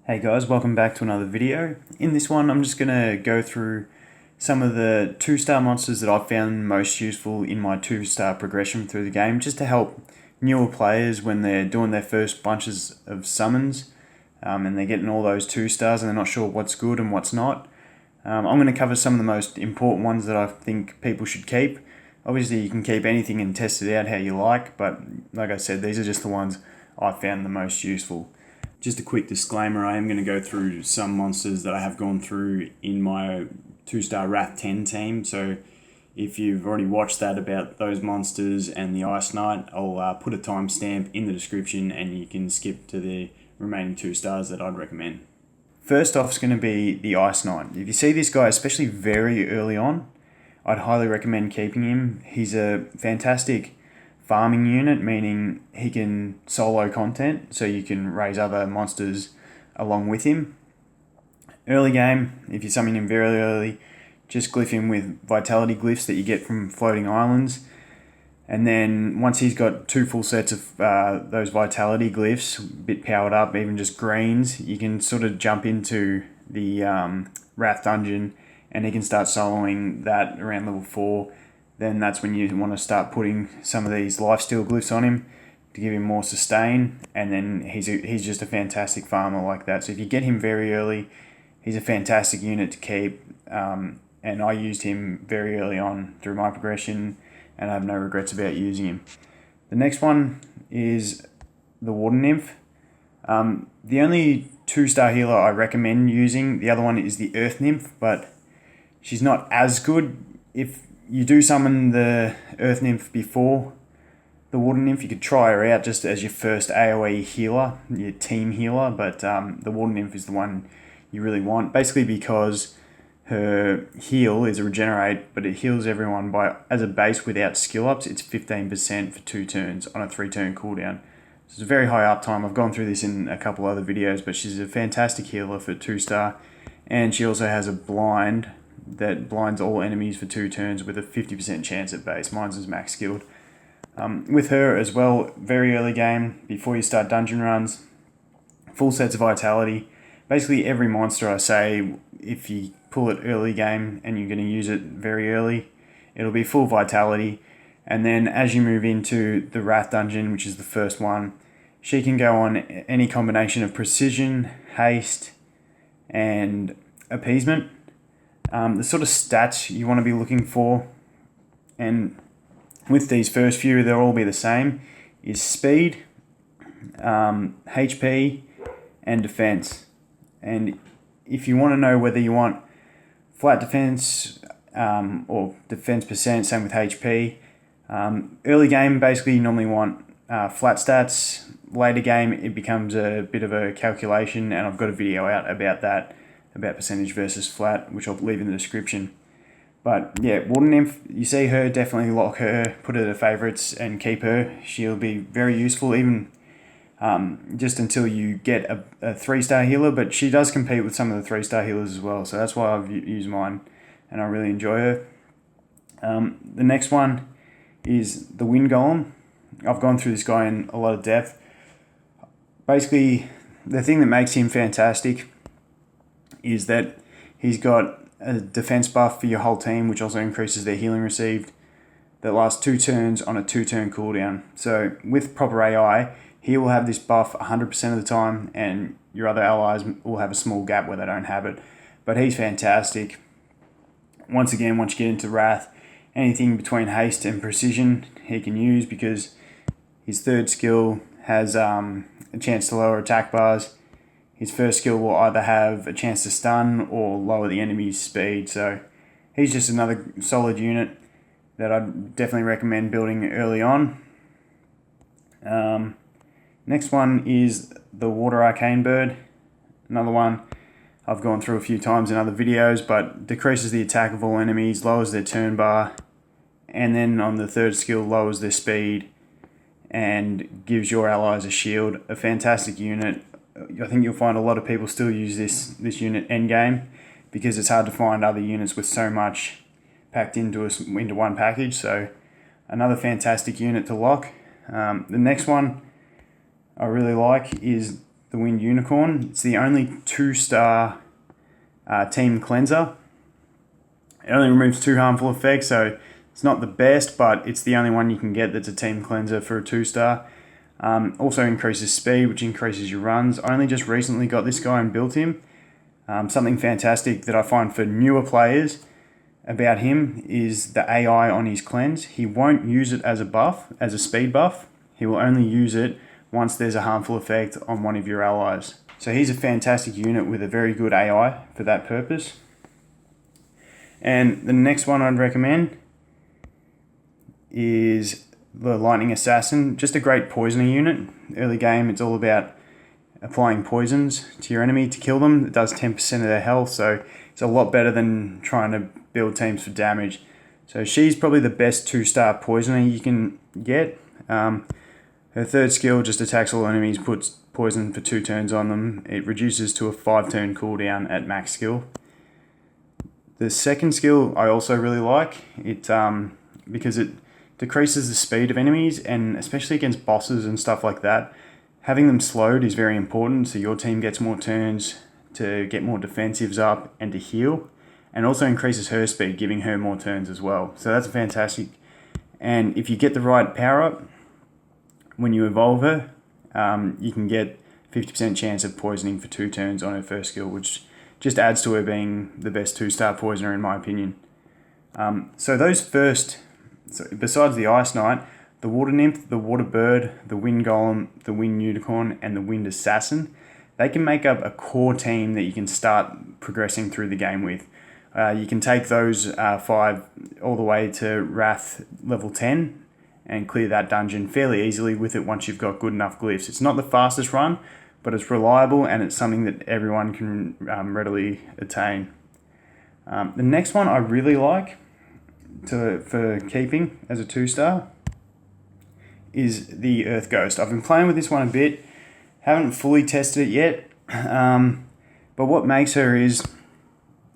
Hey guys, welcome back to another video. In this one, I'm just going to go through some of the 2-star monsters that I've found most useful in my 2-star progression through the game, just to help newer players when they're doing their first bunches of summons and they're getting all those 2-stars and they're not sure what's good and what's not. I'm going to cover some of the most important ones that I think people should keep. Obviously, you can keep anything and test it out how you like, but like I said, these are just the ones I found the most useful. Just a quick disclaimer, I am going to go through some monsters that I have gone through in my 2-star Wrath 10 team, so if you've already watched that about those monsters and the Ice Knight, I'll put a timestamp in the description and you can skip to the remaining 2 stars that I'd recommend. First off is going to be the Ice Knight. If you see this guy, especially very early on, I'd highly recommend keeping him. He's a fantastic farming unit, meaning he can solo content, so you can raise other monsters along with him. Early game, if you summon him very early, just glyph him with vitality glyphs that you get from floating islands. And then once he's got 2 full sets of those vitality glyphs, a bit powered up, even just greens, you can sort of jump into the Wrath dungeon and he can start soloing that around level 4. Then that's when you want to start putting some of these lifesteal glyphs on him to give him more sustain, and then he's just a fantastic farmer like that. So if you get him very early, he's a fantastic unit to keep, and I used him very early on through my progression, and I have no regrets about using him. The next one is the Water Nymph. The only 2-star healer I recommend using, the other one is the Earth Nymph, but she's not as good. If you do summon the Earth Nymph before the Water Nymph, you could try her out just as your first AoE healer, your team healer, but the Water Nymph is the one you really want, basically because her heal is a regenerate, but it heals everyone by, as a base without skill ups, it's 15% for 2 turns on a 3-turn cooldown. So it's a very high uptime. I've gone through this in a couple other videos, but she's a fantastic healer for 2-star, and she also has a blind that blinds all enemies for 2 turns with a 50% chance at base. Mine's is max skilled. With her as well, very early game, before you start dungeon runs, full sets of vitality. Basically every monster I say, if you pull it early game and you're going to use it very early, it'll be full vitality. And then as you move into the Wrath dungeon, which is the first one, she can go on any combination of precision, haste, and appeasement. The sort of stats you want to be looking for, and with these first few, they'll all be the same, is speed, HP, and defense. And if you want to know whether you want flat defense or defense percent, same with HP, early game, basically you normally want flat stats. Later game, it becomes a bit of a calculation, and I've got a video out about that, about percentage versus flat, which I'll leave in the description. But yeah, Water Nymph, you see her, definitely lock her, put her to favourites and keep her. She'll be very useful, even just until you get a 3-star healer, but she does compete with some of the 3-star healers as well, so that's why I've used mine, and I really enjoy her. The next one is the Wind Golem. I've gone through this guy in a lot of depth. Basically, the thing that makes him fantastic is that he's got a defense buff for your whole team, which also increases their healing received, that lasts 2 turns on a 2-turn cooldown. So with proper AI, he will have this buff 100% of the time, and your other allies will have a small gap where they don't have it. But he's fantastic. Once again, once you get into Wrath, anything between haste and precision he can use, because his 3rd skill has a chance to lower attack bars. His first skill will either have a chance to stun or lower the enemy's speed. So he's just another solid unit that I'd definitely recommend building early on. Next one is the Water Arcane Bird. Another one I've gone through a few times in other videos, but decreases the attack of all enemies, lowers their turn bar, and then on the 3rd skill lowers their speed and gives your allies a shield. A fantastic unit. I think you'll find a lot of people still use this unit endgame, because it's hard to find other units with so much packed into one package. So another fantastic unit to lock. The next one I really like is the Wind Unicorn. It's the only 2-star team cleanser. It only removes 2 harmful effects, so it's not the best, but it's the only one you can get that's a team cleanser for a 2-star. Also increases speed, which increases your runs. I only just recently got this guy and built him. Something fantastic that I find for newer players about him is the AI on his cleanse. He won't use it as a buff, as a speed buff. He will only use it once there's a harmful effect on one of your allies. So he's a fantastic unit with a very good AI for that purpose. And the next one I'd recommend is the Lightning Assassin. Just a great poisoner unit. Early game, it's all about applying poisons to your enemy to kill them. It does 10% of their health, so it's a lot better than trying to build teams for damage. So she's probably the best 2-star poisoner you can get. Her 3rd skill just attacks all enemies, puts poison for 2 turns on them. It reduces to a 5-turn cooldown at max skill. The 2nd skill I also really like, because it decreases the speed of enemies, and especially against bosses and stuff like that, having them slowed is very important, so your team gets more turns to get more defensives up and to heal, and also increases her speed, giving her more turns as well. So that's fantastic. And if you get the right power up, when you evolve her, you can get 50% chance of poisoning for 2 turns on her 1st skill, which just adds to her being the best 2-star poisoner in my opinion. So those first, besides the Ice Knight, the Water Nymph, the Water Bird, the Wind Golem, the Wind Unicorn, and the Wind Assassin, they can make up a core team that you can start progressing through the game with. You can take those 5 all the way to Wrath level 10 and clear that dungeon fairly easily with it once you've got good enough glyphs. It's not the fastest run, but it's reliable and it's something that everyone can readily attain. The next one I really like for keeping as a 2-star is the Earth Ghost. I've been playing with this one a bit, haven't fully tested it yet, but what makes her is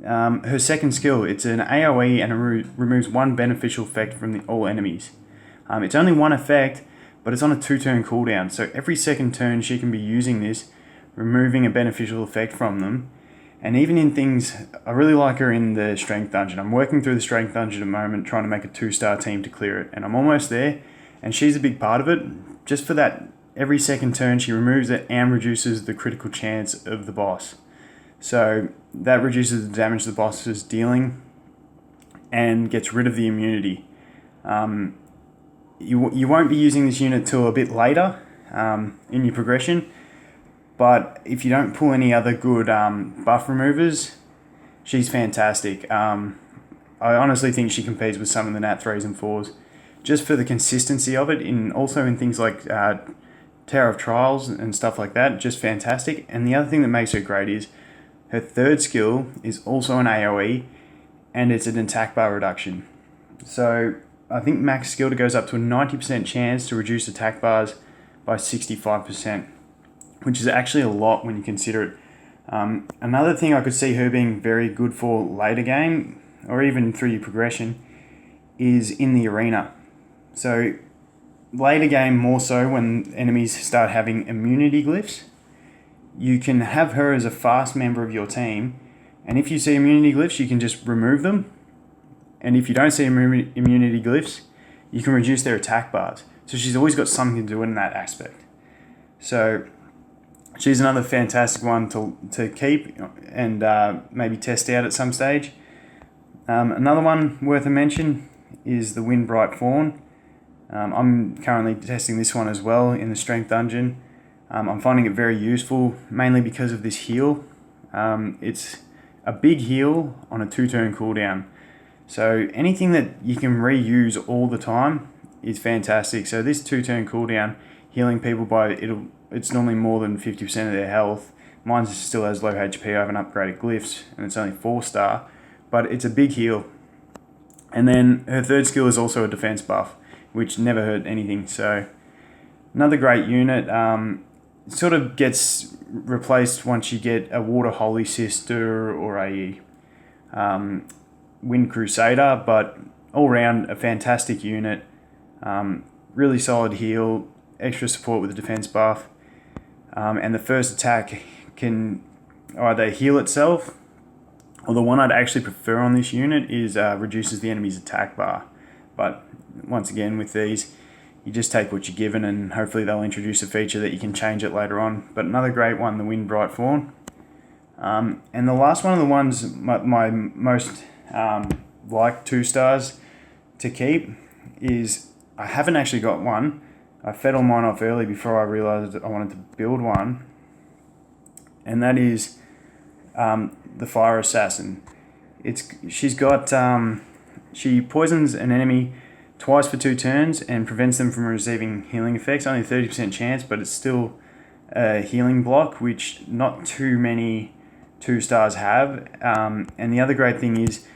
her 2nd skill. It's an AoE and it removes 1 beneficial effect from all enemies. It's only 1 effect, but it's on a 2-turn cooldown, so every 2nd turn she can be using this, removing a beneficial effect from them. And even in things, I really like her in the Strength Dungeon. I'm working through the Strength Dungeon at the moment, trying to make a 2-star team to clear it, and I'm almost there, and she's a big part of it. Just for that, every 2nd turn she removes it and reduces the critical chance of the boss. So that reduces the damage the boss is dealing and gets rid of the immunity. You won't be using this unit till a bit later in your progression, but if you don't pull any other good buff removers, she's fantastic. I honestly think she competes with some of the Nat 3s and 4s just for the consistency of it, also in things like Tower of Trials and stuff like that, just fantastic. And the other thing that makes her great is her 3rd skill is also an AoE, and it's an attack bar reduction. So I think max skill goes up to a 90% chance to reduce attack bars by 65%, which is actually a lot when you consider it. Another thing I could see her being very good for later game, or even through your progression, is in the arena. So later game more so when enemies start having immunity glyphs, you can have her as a fast member of your team, and if you see immunity glyphs, you can just remove them. And if you don't see immunity glyphs, you can reduce their attack bars. So she's always got something to do in that aspect. So she's another fantastic one to keep and maybe test out at some stage. Another one worth a mention is the Windbright Fawn. I'm currently testing this one as well in the Strength Dungeon. I'm finding it very useful, mainly because of this heal. It's a big heal on a 2-turn cooldown. So anything that you can reuse all the time is fantastic. So this 2-turn cooldown, healing people it's normally more than 50% of their health. Mine still has low HP, I haven't upgraded glyphs, and it's only 4-star, but it's a big heal. And then her 3rd skill is also a defense buff, which never hurt anything. So another great unit. Sort of gets replaced once you get a Water Holy Sister or a Wind Crusader, but all round a fantastic unit. Really solid heal, extra support with the defense buff. and the first attack can either heal itself, or the one I'd actually prefer on this unit is reduces the enemy's attack bar. But once again, with these, you just take what you're given, and hopefully they'll introduce a feature that you can change it later on. But another great one, the Windbright Fawn. And the last one of the ones my most like 2 stars to keep is, I haven't actually got one. I fed all mine off early before I realised I wanted to build one. And that is the Fire Assassin. She poisons an enemy twice for 2 turns and prevents them from receiving healing effects. Only a 30% chance, but it's still a healing block, which not too many 2 stars have. And the other great thing is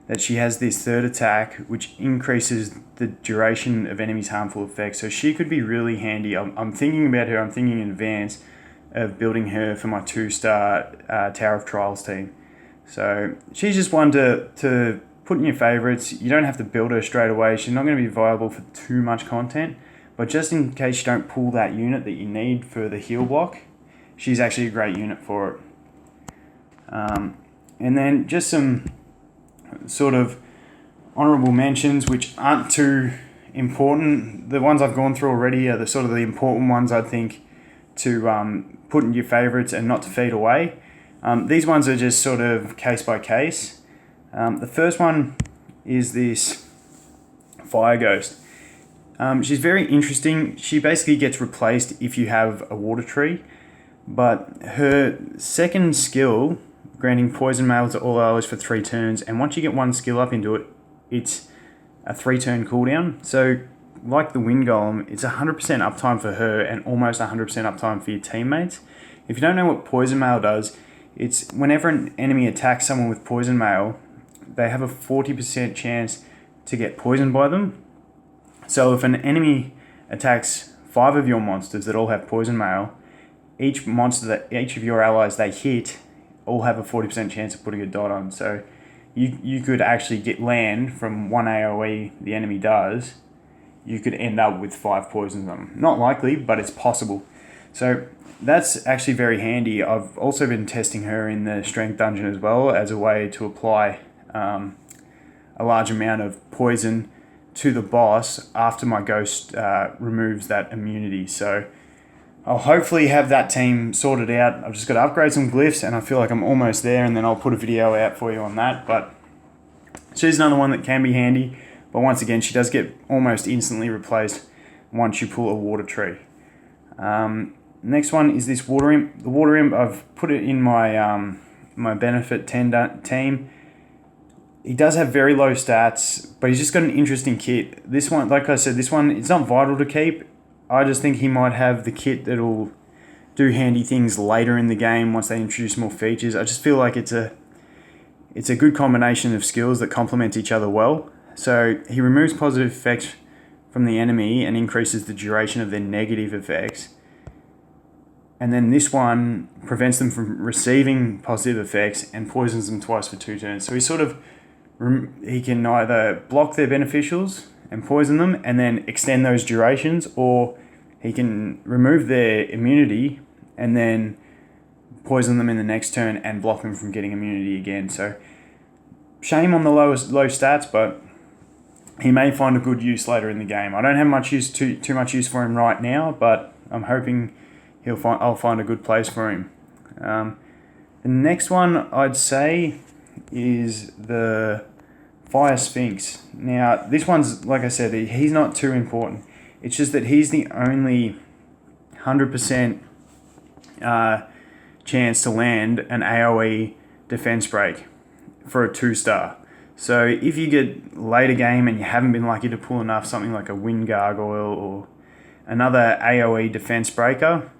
that she has this third attack, which increases the duration of enemies' harmful effects. So she could be really handy. I'm thinking about her. I'm thinking in advance of building her for my 2-star Tower of Trials team. So she's just one to put in your favourites. You don't have to build her straight away. She's not going to be viable for too much content. But just in case you don't pull that unit that you need for the heal block, she's actually a great unit for it. And then just some sort of honourable mentions, which aren't too important. The ones I've gone through already are the sort of the important ones, I think, to put in your favourites and not to feed away. These ones are just sort of case by case. The first one is this Fire Ghost. She's very interesting. She basically gets replaced if you have a water tree, but her second skill, granting poison mail to all allies for 3 turns, and once you get 1 skill up into it, it's a 3-turn cooldown. So, like the Wind Golem, it's 100% uptime for her and almost 100% uptime for your teammates. If you don't know what poison mail does, it's whenever an enemy attacks someone with poison mail, they have a 40% chance to get poisoned by them. So if an enemy attacks 5 of your monsters that all have poison mail, each of your allies they hit all have a 40% chance of putting a dot on. So you could actually get land from 1 AoE the enemy does. You could end up with 5 poisons on them. Not likely, but it's possible. So that's actually very handy. I've also been testing her in the Strength Dungeon as well as a way to apply a large amount of poison to the boss after my Ghost removes that immunity. So I'll hopefully have that team sorted out. I've just got to upgrade some glyphs and I feel like I'm almost there, and then I'll put a video out for you on that. But she's another one that can be handy. But once again, she does get almost instantly replaced once you pull a water tree. Next one is this Water Imp. The Water Imp, I've put it in my my Benefit 10 team. He does have very low stats, but he's just got an interesting kit. This one, like I said, it's not vital to keep. I just think he might have the kit that'll do handy things later in the game once they introduce more features. I just feel like it's a good combination of skills that complement each other well. So he removes positive effects from the enemy and increases the duration of their negative effects. And then this one prevents them from receiving positive effects and poisons them twice for 2 turns. So he can either block their beneficials and poison them and then extend those durations, or he can remove their immunity and then poison them in the next turn and block them from getting immunity again. So shame on the low stats, but he may find a good use later in the game. I don't have too much use for him right now, but I'm hoping I'll find a good place for him. The next one I'd say is the Fire Sphinx. Now, this one's, like I said, he's not too important. It's just that he's the only 100% chance to land an AoE defense break for a 2-star. So if you get later game and you haven't been lucky to pull enough, something like a Wind Gargoyle or another AoE defense breaker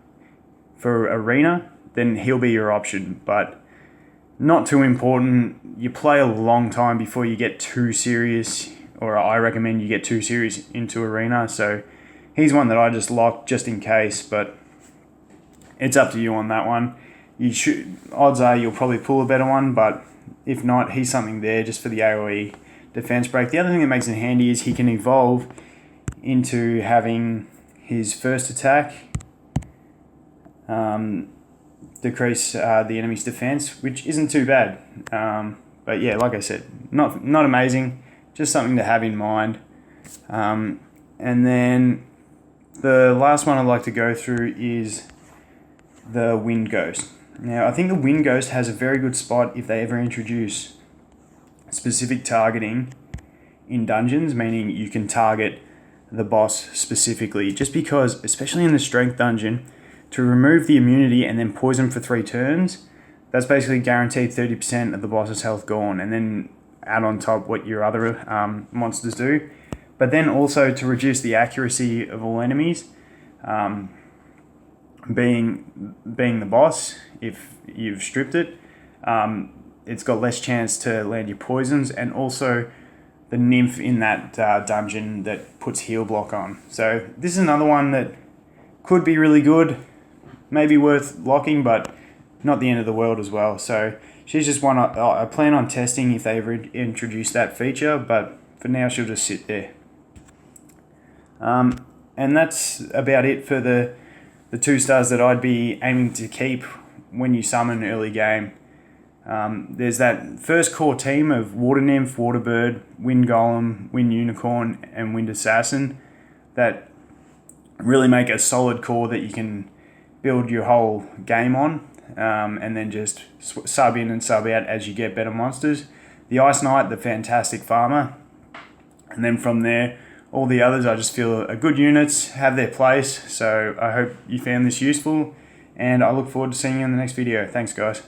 for Arena, then he'll be your option. But not too important. You play a long time before you get too serious, or I recommend you get too serious into Arena. So he's one that I just locked just in case, but it's up to you on that one. Odds are you'll probably pull a better one, but if not, he's something there just for the AoE defense break. The other thing that makes it handy is he can evolve into having his first attack decrease the enemy's defense, which isn't too bad. But yeah, like I said, not amazing, just something to have in mind. And then the last one I'd like to go through is the Wind Ghost. Now, I think the Wind Ghost has a very good spot if they ever introduce specific targeting in dungeons, meaning you can target the boss specifically, just because, especially in the strength dungeon, to remove the immunity and then poison for 3 turns, that's basically guaranteed 30% of the boss's health gone, and then add on top what your other monsters do. But then also to reduce the accuracy of all enemies, being the boss, if you've stripped it, it's got less chance to land your poisons, and also the nymph in that dungeon that puts heal block on. So this is another one that could be really good, maybe worth locking, but not the end of the world as well. So she's just one I plan on testing if they ever introduce that feature, but for now she'll just sit there. And that's about it for the 2 stars that I'd be aiming to keep when you summon early game. There's that first core team of Water Nymph, Water Bird, Wind Golem, Wind Unicorn, and Wind Assassin that really make a solid core that you can build your whole game on, and then just sub in and sub out as you get better monsters. The Ice Knight, the fantastic farmer, and then from there, all the others I just feel are good units, have their place. So I hope you found this useful, and I look forward to seeing you in the next video. Thanks, guys.